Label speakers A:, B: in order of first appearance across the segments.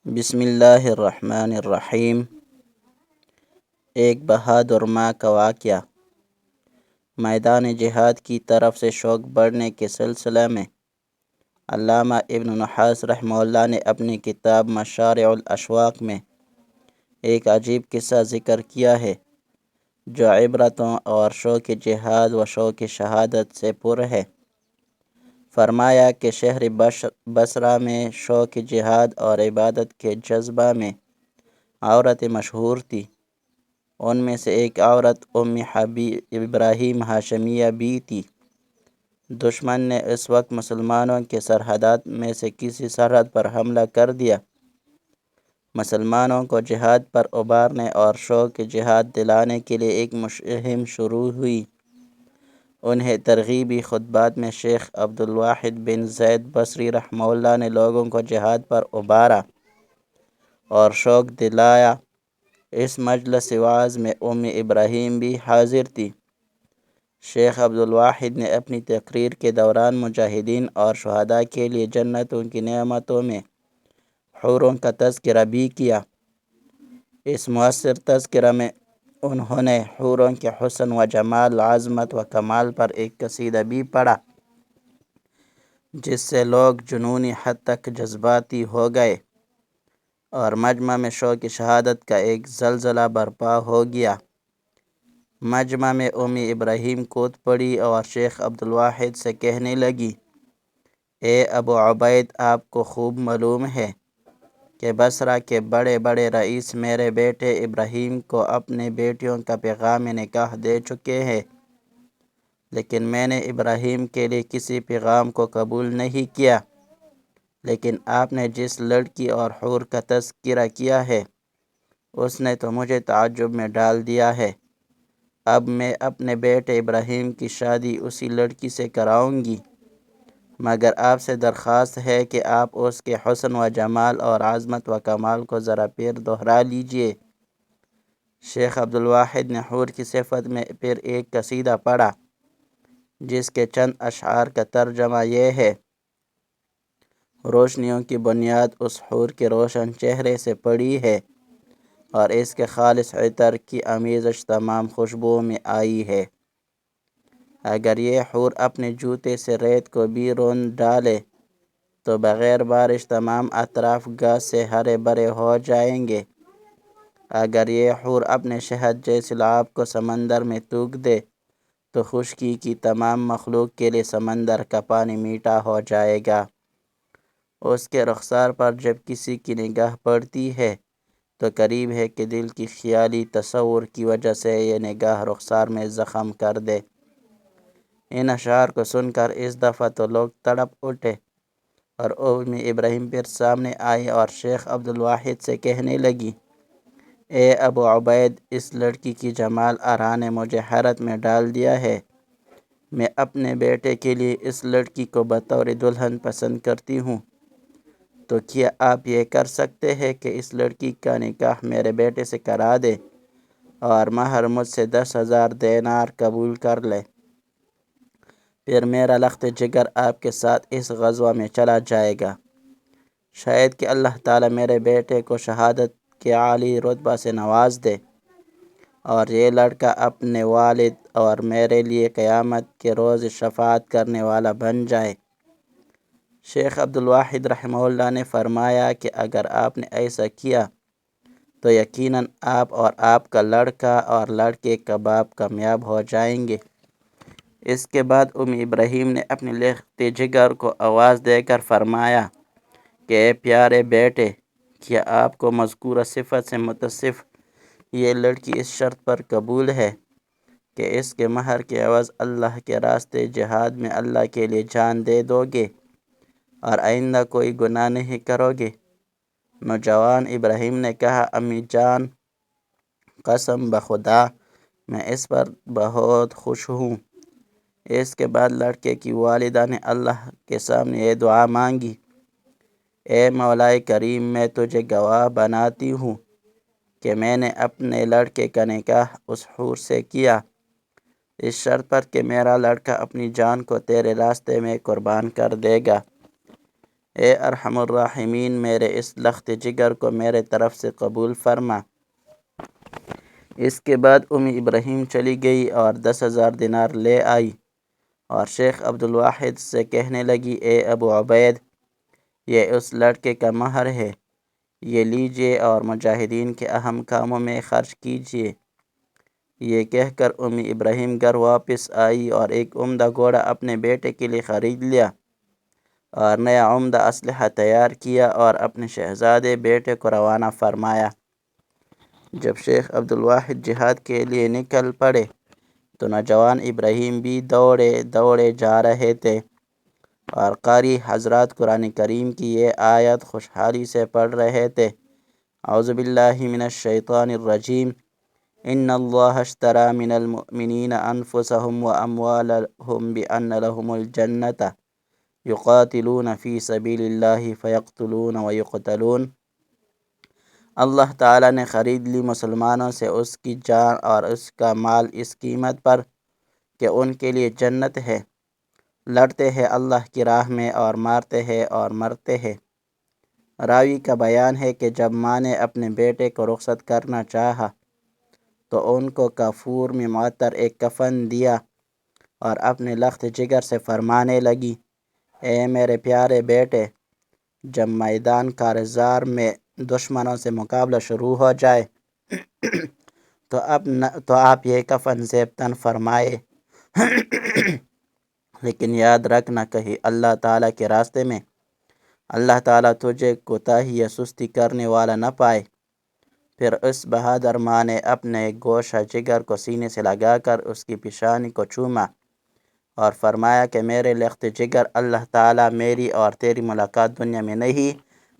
A: بسم اللہ الرحمن الرحیم۔ ایک بہادر ماں کا واقعہ۔ میدان جہاد کی طرف سے شوق بڑھنے کے سلسلہ میں علامہ ابن نحاس رحمہ اللہ نے اپنی کتاب مشارع الاشواق میں ایک عجیب قصہ ذکر کیا ہے جو عبرتوں اور شوق جہاد و شوق شہادت سے پر ہے۔ فرمایا کہ شہر بصرہ میں شوق جہاد اور عبادت کے جذبہ میں عورتیں مشہور تھیں۔ ان میں سے ایک عورت ابراہیم ہاشمیہ بھی تھی۔ دشمن نے اس وقت مسلمانوں کے سرحدات میں سے کسی سرحد پر حملہ کر دیا۔ مسلمانوں کو جہاد پر ابھارنے اور شوق جہاد دلانے کے لیے ایک مہم شروع ہوئی۔ انہیں ترغیبی خطبات میں شیخ عبدالواحد بن زید بصری رحمہ اللہ نے لوگوں کو جہاد پر ابھارا اور شوق دلایا۔ اس مجلس وعظ میں ابراہیم بھی حاضر تھی۔ شیخ عبدالواحد نے اپنی تقریر کے دوران مجاہدین اور شہداء کے لیے جنتوں کی نعمتوں میں حوروں کا تذکرہ بھی کیا۔ اس مؤثر تذکرہ میں انہوں نے حوروں کے حسن و جمال، عظمت و کمال پر ایک قصیدہ بھی پڑھا جس سے لوگ جنونی حد تک جذباتی ہو گئے اور مجمع میں شوق شہادت کا ایک زلزلہ برپا ہو گیا۔ مجمع میں ابراہیم کود پڑی اور شیخ عبدالواحد سے کہنے لگی، اے ابو عبید، آپ کو خوب معلوم ہے کہ بصرہ کے بڑے بڑے رئیس میرے بیٹے ابراہیم کو اپنے بیٹیوں کا پیغام نکاح دے چکے ہیں، لیکن میں نے ابراہیم کے لیے کسی پیغام کو قبول نہیں کیا۔ لیکن آپ نے جس لڑکی اور حور کا تذکرہ کیا ہے اس نے تو مجھے تعجب میں ڈال دیا ہے۔ اب میں اپنے بیٹے ابراہیم کی شادی اسی لڑکی سے کراؤں گی، مگر آپ سے درخواست ہے کہ آپ اس کے حسن و جمال اور عظمت و کمال کو ذرا پھر دہرا لیجئے۔ شیخ عبدالواحد نے حور کی صفت میں پھر ایک قصیدہ پڑھا جس کے چند اشعار کا ترجمہ یہ ہے، روشنیوں کی بنیاد اس حور کے روشن چہرے سے پڑی ہے اور اس کے خالص عطر کی آمیزش تمام خوشبوؤں میں آئی ہے۔ اگر یہ حور اپنے جوتے سے ریت کو بھی روند ڈالے تو بغیر بارش تمام اطراف گھاس سے ہرے بھرے ہو جائیں گے۔ اگر یہ حور اپنے شہد جیسے لعاب کو سمندر میں تھوک دے تو خشکی کی تمام مخلوق کے لیے سمندر کا پانی میٹھا ہو جائے گا۔ اس کے رخسار پر جب کسی کی نگاہ پڑتی ہے تو قریب ہے کہ دل کی خیالی تصور کی وجہ سے یہ نگاہ رخسار میں زخم کر دے۔ ان اشعار کو سن کر اس دفعہ تو لوگ تڑپ اٹھے اور ابراہیم پھر سامنے آئی اور شیخ عبدالواحد سے کہنے لگی، اے ابو عبید، اس لڑکی کی جمال آرا نے مجھے حیرت میں ڈال دیا ہے۔ میں اپنے بیٹے کے لیے اس لڑکی کو بطور دلہن پسند کرتی ہوں، تو کیا آپ یہ کر سکتے ہیں کہ اس لڑکی کا نکاح میرے بیٹے سے کرا دے اور مہر مجھ سے 10,000 دینار قبول کر لے؟ پھر میرا لخت جگر آپ کے ساتھ اس غزوہ میں چلا جائے گا۔ شاید کہ اللہ تعالیٰ میرے بیٹے کو شہادت کے عالی رتبہ سے نواز دے اور یہ لڑکا اپنے والد اور میرے لیے قیامت کے روز شفاعت کرنے والا بن جائے۔ شیخ عبدالواحد رحمہ اللہ نے فرمایا کہ اگر آپ نے ایسا کیا تو یقیناً آپ اور آپ کا لڑکا اور لڑکے کا باپ کامیاب ہو جائیں گے۔ اس کے بعد ابراہیم نے اپنے لخت جگر کو آواز دے کر فرمایا کہ اے پیارے بیٹے، کیا آپ کو مذکورہ صفت سے متصف یہ لڑکی اس شرط پر قبول ہے کہ اس کے مہر کے عوض اللہ کے راستے جہاد میں اللہ کے لیے جان دے دو گے اور آئندہ کوئی گناہ نہیں کرو گے؟ نوجوان ابراہیم نے کہا، امی جان، قسم بخدا میں اس پر بہت خوش ہوں۔ اس کے بعد لڑکے کی والدہ نے اللہ کے سامنے یہ دعا مانگی، اے مولا کریم، میں تجھے گواہ بناتی ہوں کہ میں نے اپنے لڑکے کا نکاح اس حور سے کیا اس شرط پر کہ میرا لڑکا اپنی جان کو تیرے راستے میں قربان کر دے گا۔ اے ارحم الراحمین میرے اس لخت جگر کو میرے طرف سے قبول فرما۔ اس کے بعد ابراہیم چلی گئی اور 10,000 دینار لے آئی اور شیخ عبدالواحد سے کہنے لگی، اے ابو عبید، یہ اس لڑکے کا مہر ہے، یہ لیجئے اور مجاہدین کے اہم کاموں میں خرچ کیجئے۔ یہ کہہ کر ابراہیم گھر واپس آئی اور ایک عمدہ گھوڑا اپنے بیٹے کے لیے خرید لیا اور نیا عمدہ اسلحہ تیار کیا اور اپنے شہزادے بیٹے کو روانہ فرمایا۔ جب شیخ عبدالواحد جہاد کے لیے نکل پڑے تو نوجوان ابراہیم بھی دوڑے دوڑے جا رہے تھے اور قاری حضرات قرآن کریم کی یہ آیت خوشحالی سے پڑھ رہے تھے، اعوذ باللہ من الشیطان الرجیم، ان اللہ اشتری من المؤمنین انفسهم واموالهم بان لهم الجنة یقاتلون فی سبیل اللہ فیقتلون ویقتلون۔ اللہ تعالیٰ نے خرید لی مسلمانوں سے اس کی جان اور اس کا مال اس قیمت پر کہ ان کے لیے جنت ہے، لڑتے ہیں اللہ کی راہ میں اور مارتے ہیں اور مرتے ہیں۔ راوی کا بیان ہے کہ جب ماں نے اپنے بیٹے کو رخصت کرنا چاہا تو ان کو کافور میں معطر ایک کفن دیا اور اپنے لخت جگر سے فرمانے لگی، اے میرے پیارے بیٹے، جب میدان کارزار میں دشمنوں سے مقابلہ شروع ہو جائے تو آپ یہ کفن زیب تن فرمائے، لیکن یاد رکھنا کہیں اللہ تعالیٰ کے راستے میں اللہ تعالیٰ تجھے کوتاہی یا سستی کرنے والا نہ پائے۔ پھر اس بہادر ماں نے اپنے گوشہ جگر کو سینے سے لگا کر اس کی پیشانی کو چوما اور فرمایا کہ میرے لخت جگر، اللہ تعالیٰ میری اور تیری ملاقات دنیا میں نہیں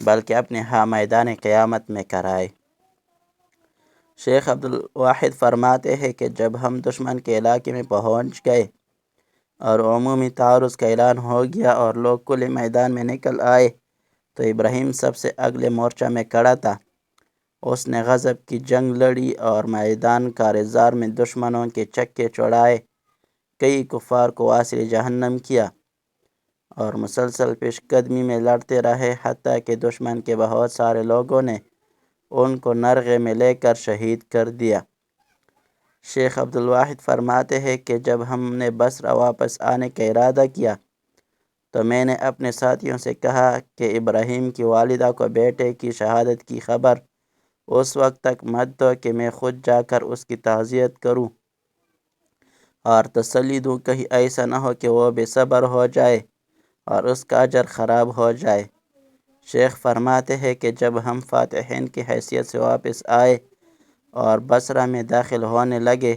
A: بلکہ اپنے ہاں میدان قیامت میں کرائے۔ شیخ عبدالواحد فرماتے ہیں کہ جب ہم دشمن کے علاقے میں پہنچ گئے اور عمومی تعارض کا اعلان ہو گیا اور لوگ کھلے میدان میں نکل آئے تو ابراہیم سب سے اگلے مورچہ میں کھڑا تھا۔ اس نے غضب کی جنگ لڑی اور میدان کارزار میں دشمنوں کے چکے چھڑائے، کئی کفار کو واصل جہنم کیا اور مسلسل پیش قدمی میں لڑتے رہے حتیٰ کہ دشمن کے بہت سارے لوگوں نے ان کو نرغے میں لے کر شہید کر دیا۔ شیخ عبدالواحد فرماتے ہیں کہ جب ہم نے بصرہ واپس آنے کا ارادہ کیا تو میں نے اپنے ساتھیوں سے کہا کہ ابراہیم کی والدہ کو بیٹے کی شہادت کی خبر اس وقت تک مت دو کہ میں خود جا کر اس کی تعزیت کروں اور تسلی دوں، کہیں ایسا نہ ہو کہ وہ بے صبر ہو جائے اور اس کا اجر خراب ہو جائے۔ شیخ فرماتے ہیں کہ جب ہم فاتحین کی حیثیت سے واپس آئے اور بصرہ میں داخل ہونے لگے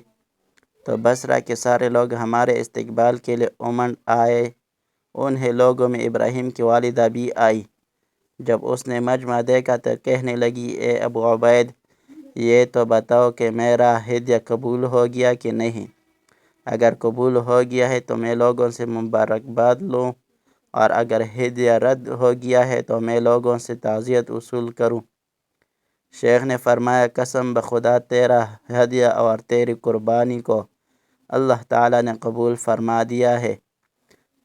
A: تو بصرہ کے سارے لوگ ہمارے استقبال کے لیے امنڈ آئے۔ انہیں لوگوں میں ابراہیم کی والدہ بھی آئی۔ جب اس نے مجمع دیکھا تو کہنے لگی، اے ابو عبید، یہ تو بتاؤ کہ میرا ہدیہ قبول ہو گیا کہ نہیں؟ اگر قبول ہو گیا ہے تو میں لوگوں سے مبارکباد لوں اور اگر ہدیہ رد ہو گیا ہے تو میں لوگوں سے تعزیت وصول کروں۔ شیخ نے فرمایا، قسم بخدا تیرا ہدیہ اور تیری قربانی کو اللہ تعالیٰ نے قبول فرما دیا ہے،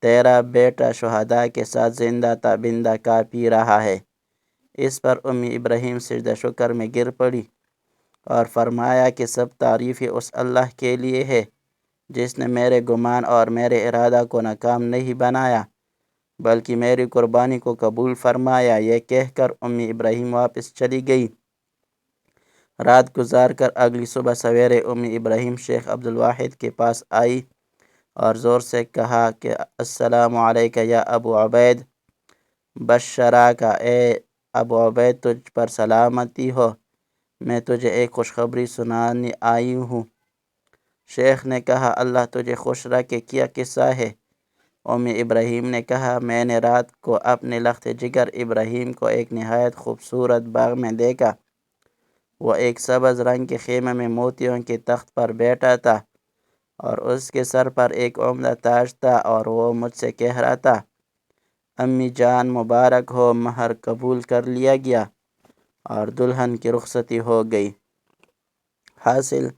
A: تیرا بیٹا شہداء کے ساتھ زندہ تابندہ کا پی رہا ہے۔ اس پر ابراہیم سجدہ شکر میں گر پڑی اور فرمایا کہ سب تعریفیں اس اللہ کے لیے ہے جس نے میرے گمان اور میرے ارادہ کو ناکام نہیں بنایا بلکہ میری قربانی کو قبول فرمایا۔ یہ کہہ کر ابراہیم واپس چلی گئی۔ رات گزار کر اگلی صبح سویرے ابراہیم شیخ عبدالواحد کے پاس آئی اور زور سے کہا کہ السلام علیک یا ابو عبید، بشراک، اے ابو عبید تجھ پر سلامتی ہو، میں تجھے ایک خوشخبری سنانے آئی ہوں۔ شیخ نے کہا، اللہ تجھے خوش رکھے، کیا قصہ ہے؟ ابراہیم نے کہا، میں نے رات کو اپنے لخت جگر ابراہیم کو ایک نہایت خوبصورت باغ میں دیکھا۔ وہ ایک سبز رنگ کے خیمے میں موتیوں کے تخت پر بیٹھا تھا اور اس کے سر پر ایک عمدہ تاج تھا اور وہ مجھ سے کہہ رہا تھا، امی جان مبارک ہو، مہر قبول کر لیا گیا اور دلہن کی رخصتی ہو گئی۔ حاصل،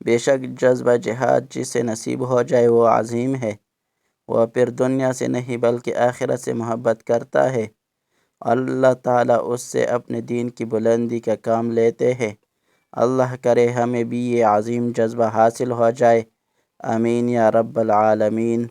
A: بے شک جذبہ جہاد جسے نصیب ہو جائے وہ عظیم ہے، وہ پھر دنیا سے نہیں بلکہ آخرت سے محبت کرتا ہے۔ اللہ تعالیٰ اس سے اپنے دین کی بلندی کا کام لیتے ہیں۔ اللہ کرے ہمیں بھی یہ عظیم جذبہ حاصل ہو جائے، آمین یا رب العالمین۔